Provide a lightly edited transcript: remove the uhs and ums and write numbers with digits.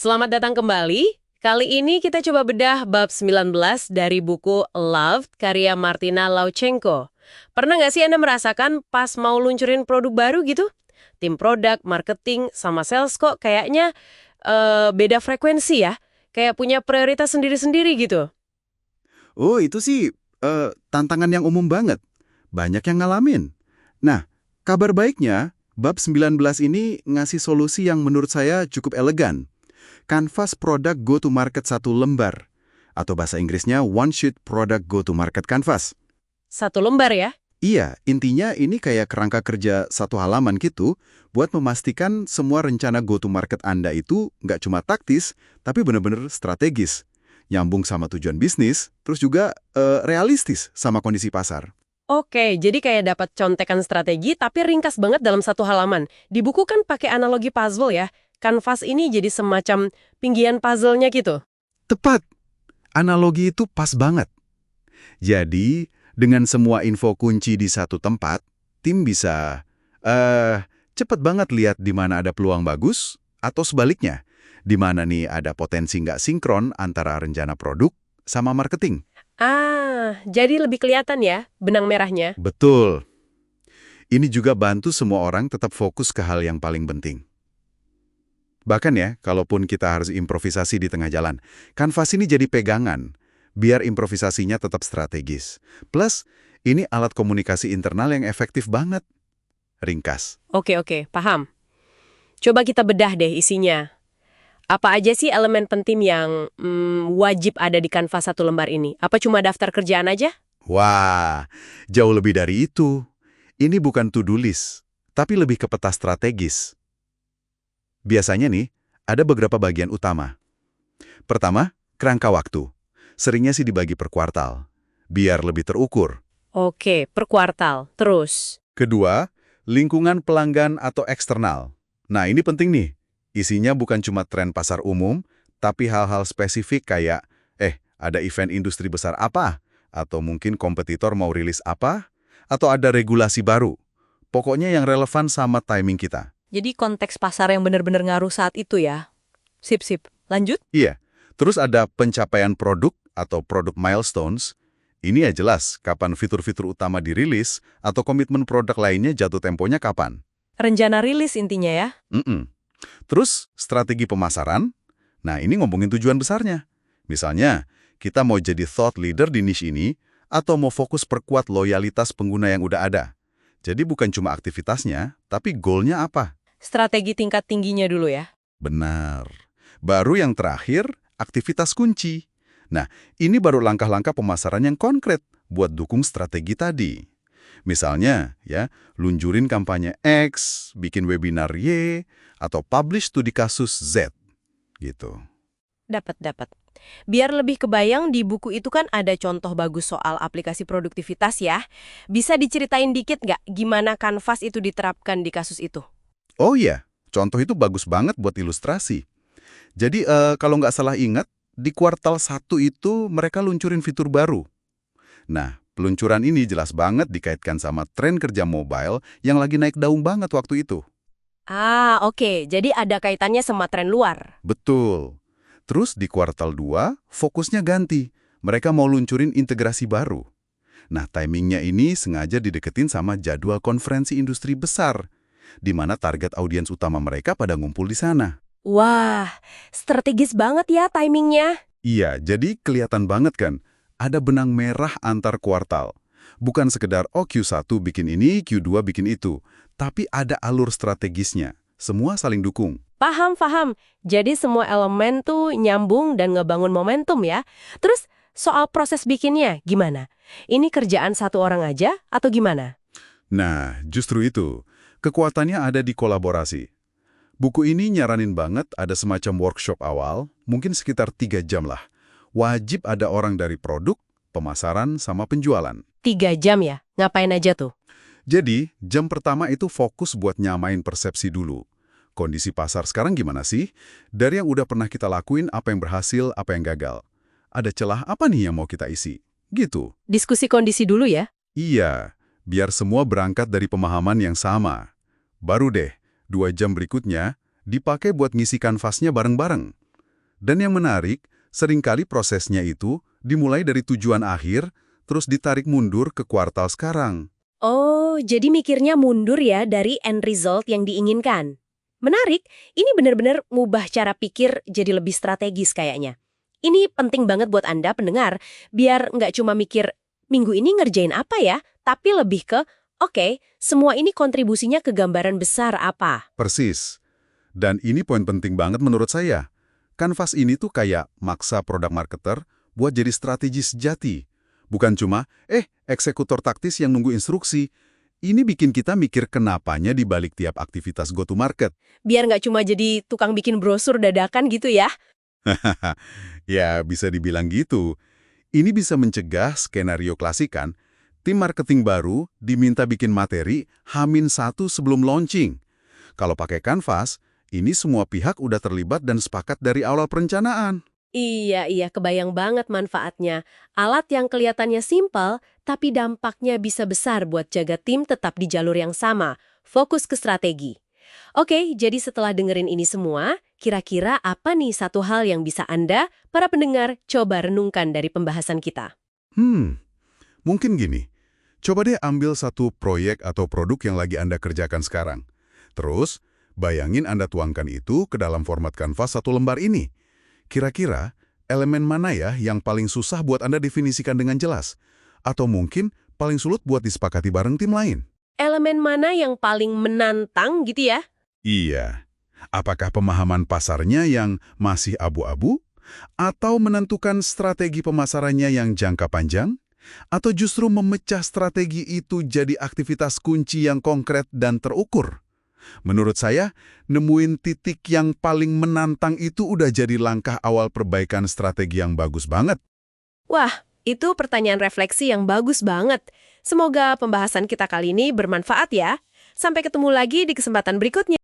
Selamat datang kembali. Kali ini kita coba bedah bab 19 dari buku Loved karya Martina Lauchenko. Pernah nggak sih Anda merasakan pas mau luncurin produk baru gitu? Tim produk, marketing, sama sales kok kayaknya beda frekuensi ya. Kayak punya prioritas sendiri-sendiri gitu. Oh, itu sih tantangan yang umum banget. Banyak yang ngalamin. Nah, kabar baiknya, bab 19 ini ngasih solusi yang menurut saya cukup elegan. Kanvas produk go-to-market satu lembar. Atau bahasa Inggrisnya One Sheet Product Go-to-Market Canvas. Satu lembar ya. Iya, intinya ini kayak kerangka kerja satu halaman gitu, buat memastikan semua rencana go-to-market Anda itu nggak cuma taktis, tapi benar-benar strategis. Nyambung sama tujuan bisnis, terus juga realistis sama kondisi pasar. Oke, jadi kayak dapat contekan strategi tapi ringkas banget dalam satu halaman. Di buku kan pakai analogi puzzle ya. Kanvas ini jadi semacam pinggian puzzle-nya gitu. Tepat, analogi itu pas banget. Jadi, dengan semua info kunci di satu tempat, tim bisa cepet banget lihat di mana ada peluang bagus, atau sebaliknya, di mana nih ada potensi nggak sinkron antara rencana produk sama marketing. Jadi lebih kelihatan ya benang merahnya. Betul. Ini juga bantu semua orang tetap fokus ke hal yang paling penting. Bahkan ya, kalaupun kita harus improvisasi di tengah jalan, kanvas ini jadi pegangan, biar improvisasinya tetap strategis. Plus, ini alat komunikasi internal yang efektif banget. Ringkas. Oke, paham. Coba kita bedah deh isinya. Apa aja sih elemen penting yang wajib ada di kanvas satu lembar ini? Apa cuma daftar kerjaan aja? Wah, jauh lebih dari itu. Ini bukan to-do list, tapi lebih ke peta strategis. Biasanya nih, ada beberapa bagian utama. Pertama, kerangka waktu. Seringnya sih dibagi per kuartal, biar lebih terukur. Oke, per kuartal. Terus? Kedua, lingkungan pelanggan atau eksternal. Nah, ini penting nih. Isinya bukan cuma tren pasar umum, tapi hal-hal spesifik kayak, ada event industri besar apa? Atau mungkin kompetitor mau rilis apa? Atau ada regulasi baru? Pokoknya yang relevan sama timing kita. Jadi konteks pasar yang benar-benar ngaruh saat itu ya. Sip. Lanjut? Iya. Terus ada pencapaian produk atau produk milestones. Ini ya jelas kapan fitur-fitur utama dirilis atau komitmen produk lainnya jatuh temponya kapan. Rencana rilis intinya ya. Terus strategi pemasaran. Nah, ini ngomongin tujuan besarnya. Misalnya, kita mau jadi thought leader di niche ini atau mau fokus perkuat loyalitas pengguna yang udah ada. Jadi bukan cuma aktivitasnya, tapi goalnya apa? Strategi tingkat tingginya dulu ya. Benar. Baru yang terakhir, aktivitas kunci. Nah, ini baru langkah-langkah pemasaran yang konkret buat dukung strategi tadi. Misalnya, ya, luncurin kampanye X, bikin webinar Y, atau publish studi kasus Z, gitu. Dapat. Biar lebih kebayang di buku itu kan ada contoh bagus soal aplikasi produktivitas ya. Bisa diceritain dikit nggak gimana kanvas itu diterapkan di kasus itu? Oh iya, contoh itu bagus banget buat ilustrasi. Jadi, kalau nggak salah ingat, di kuartal 1 itu mereka luncurin fitur baru. Nah, peluncuran ini jelas banget dikaitkan sama tren kerja mobile yang lagi naik daun banget waktu itu. Oke. Jadi ada kaitannya sama tren luar. Betul. Terus di kuartal 2, fokusnya ganti. Mereka mau luncurin integrasi baru. Nah, timingnya ini sengaja dideketin sama jadwal konferensi industri besar, di mana target audiens utama mereka pada ngumpul di sana. Wah, strategis banget ya timingnya. Iya, jadi kelihatan banget kan, ada benang merah antar kuartal. Bukan sekedar, Q1 bikin ini, Q2 bikin itu. Tapi ada alur strategisnya. Semua saling dukung. Paham. Jadi semua elemen tuh nyambung dan ngebangun momentum ya. Terus soal proses bikinnya gimana? Ini kerjaan satu orang aja atau gimana? Nah, justru itu. Kekuatannya ada di kolaborasi. Buku ini nyaranin banget ada semacam workshop awal, mungkin sekitar 3 jam lah. Wajib ada orang dari produk, pemasaran, sama penjualan. 3 jam ya? Ngapain aja tuh? Jadi, jam pertama itu fokus buat nyamain persepsi dulu. Kondisi pasar sekarang gimana sih? Dari yang udah pernah kita lakuin, apa yang berhasil, apa yang gagal. Ada celah apa nih yang mau kita isi? Gitu. Diskusi kondisi dulu ya? Iya, biar semua berangkat dari pemahaman yang sama. Baru deh, 2 jam berikutnya dipakai buat ngisi kanvasnya bareng-bareng. Dan yang menarik, seringkali prosesnya itu dimulai dari tujuan akhir, terus ditarik mundur ke kuartal sekarang. Oh, jadi mikirnya mundur ya dari end result yang diinginkan. Menarik, ini benar-benar ngubah cara pikir jadi lebih strategis kayaknya. Ini penting banget buat Anda pendengar, biar nggak cuma mikir, minggu ini ngerjain apa ya, tapi lebih ke, oke, semua ini kontribusinya ke gambaran besar apa. Persis. Dan ini poin penting banget menurut saya. Kanvas ini tuh kayak maksa produk marketer buat jadi strategi sejati. Bukan cuma, eksekutor taktis yang nunggu instruksi. Ini bikin kita mikir kenapanya di balik tiap aktivitas go-to-market. Biar nggak cuma jadi tukang bikin brosur dadakan gitu ya. Ya, bisa dibilang gitu. Ini bisa mencegah skenario klasik kan. Tim marketing baru diminta bikin materi H-1 sebelum launching. Kalau pakai Canvas, ini semua pihak udah terlibat dan sepakat dari awal perencanaan. Iya, kebayang banget manfaatnya. Alat yang kelihatannya simpel, tapi dampaknya bisa besar buat jaga tim tetap di jalur yang sama, fokus ke strategi. Oke, jadi setelah dengerin ini semua, kira-kira apa nih satu hal yang bisa Anda, para pendengar, coba renungkan dari pembahasan kita? Mungkin gini. Coba deh ambil satu proyek atau produk yang lagi Anda kerjakan sekarang. Terus, bayangin Anda tuangkan itu ke dalam format Canvas satu lembar ini. Kira-kira, elemen mana ya yang paling susah buat Anda definisikan dengan jelas? Atau mungkin paling sulit buat disepakati bareng tim lain? Elemen mana yang paling menantang gitu ya? Iya. Apakah pemahaman pasarnya yang masih abu-abu? Atau menentukan strategi pemasarannya yang jangka panjang? Atau justru memecah strategi itu jadi aktivitas kunci yang konkret dan terukur? Menurut saya, nemuin titik yang paling menantang itu udah jadi langkah awal perbaikan strategi yang bagus banget. Wah, itu pertanyaan refleksi yang bagus banget. Semoga pembahasan kita kali ini bermanfaat ya. Sampai ketemu lagi di kesempatan berikutnya.